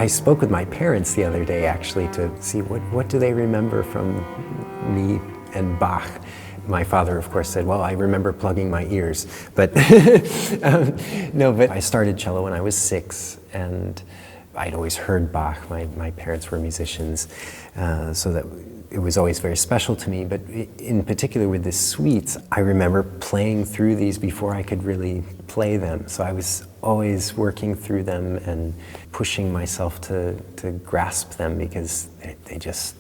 I spoke with my parents the other day actually to see what do they remember from me and Bach. My father, of course, said, well, I remember plugging my ears. But no, but I started cello when I was 6, and I'd always heard Bach. My parents were musicians, so that it was always very special to me. But in particular with the suites, I remember playing through these before I could really play them. So I was always working through them and pushing myself to grasp them, because they just,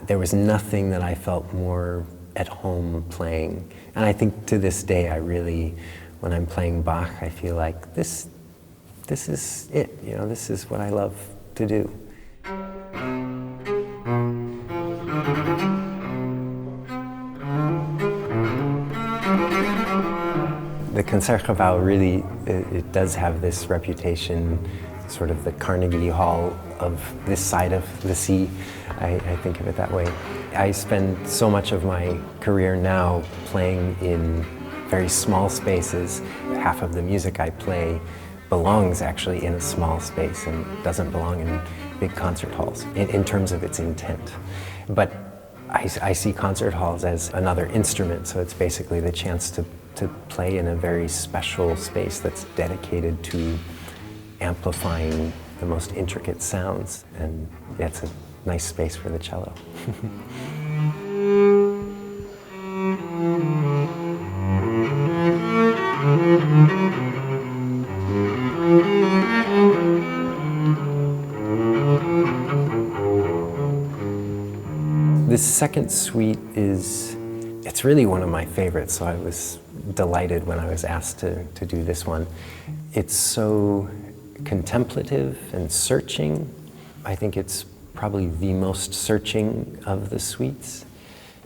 there was nothing that I felt more at home playing. And I think to this day, I really, when I'm playing Bach, I feel like this is it, you know, this is what I love to do. The Concertgebouw really, it does have this reputation, sort of the Carnegie Hall of this side of the sea. I think of it that way. I spend so much of my career now playing in very small spaces. Half of the music I play belongs actually in a small space and doesn't belong in big concert halls in terms of its intent. But I see concert halls as another instrument, so it's basically the chance to play in a very special space that's dedicated to amplifying the most intricate sounds, and it's a nice space for the cello. This second suite it's really one of my favorites, so I was delighted when I was asked to do this one. It's so contemplative and searching. I think it's probably the most searching of the suites.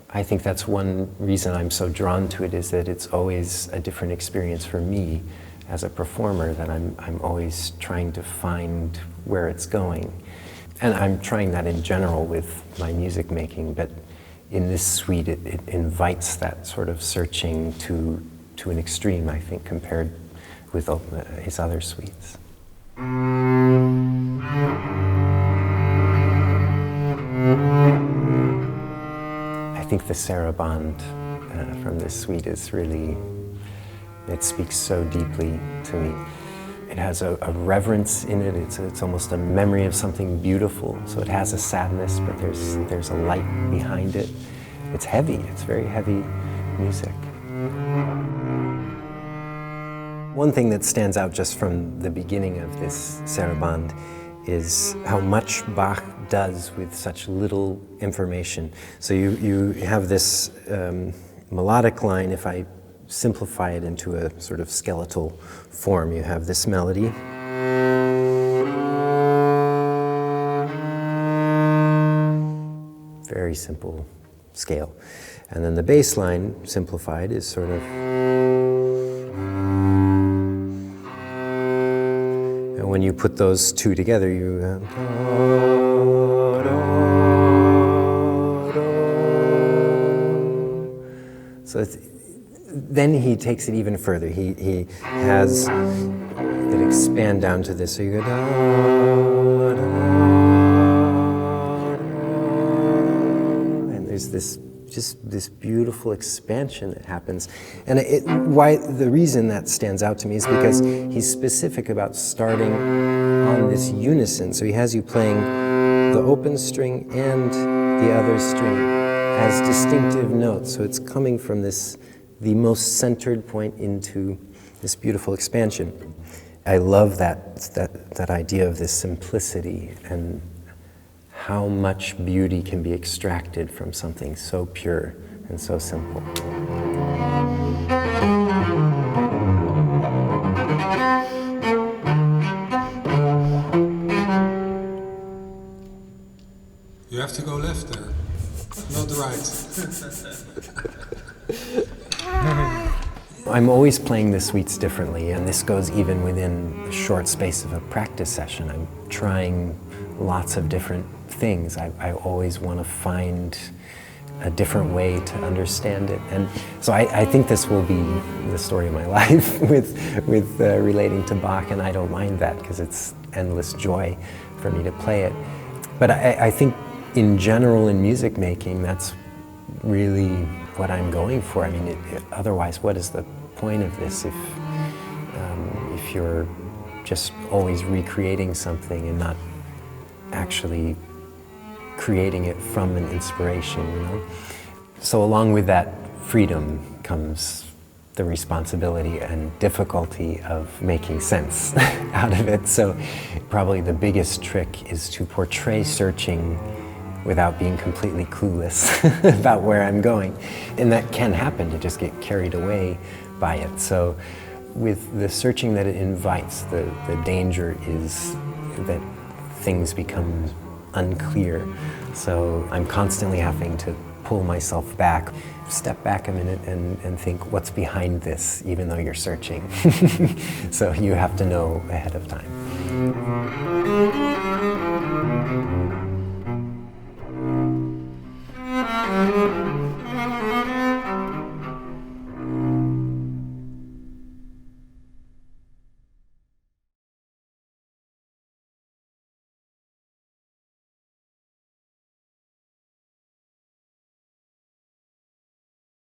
I think that's one reason I'm so drawn to it, is that it's always a different experience for me as a performer, that I'm always trying to find where it's going. And I'm trying that in general with my music making, but in this suite it invites that sort of searching to an extreme, I think, compared with his other suites. I think the Sarabande from this suite is really, it speaks so deeply to me. It has a reverence in it. It's almost a memory of something beautiful. So it has a sadness, but there's a light behind it. It's heavy. It's very heavy music. One thing that stands out just from the beginning of this Sarabande is how much Bach does with such little information. So you have this melodic line. If I simplify it into a sort of skeletal form, you have this melody. Very simple scale. And then the bass line, simplified, is sort of, and when you put those two together, you so then he takes it even further. He has it expand down to this. So you go da, da, and there's this beautiful expansion that happens. And the reason that stands out to me is because he's specific about starting on this unison. So he has you playing the open string and the other string as distinctive notes. So it's coming from the most centered point into this beautiful expansion. I love that idea of this simplicity and how much beauty can be extracted from something so pure and so simple. You have to go left there, not right. I'm always playing the suites differently, and this goes even within a short space of a practice session. I'm trying lots of different things. I always want to find a different way to understand it. And so I think this will be the story of my life with relating to Bach, and I don't mind that, because it's endless joy for me to play it. But I think in general in music making, that's really what I'm going for. I mean, otherwise, what is the point of this if you're just always recreating something and not actually creating it from an inspiration, you know? So along with that freedom comes the responsibility and difficulty of making sense out of it. So probably the biggest trick is to portray searching without being completely clueless about where I'm going. And that can happen, to just get carried away by it. So with the searching that it invites, the danger is that things become unclear. So I'm constantly having to pull myself back, step back a minute and think, what's behind this, even though you're searching? So you have to know ahead of time.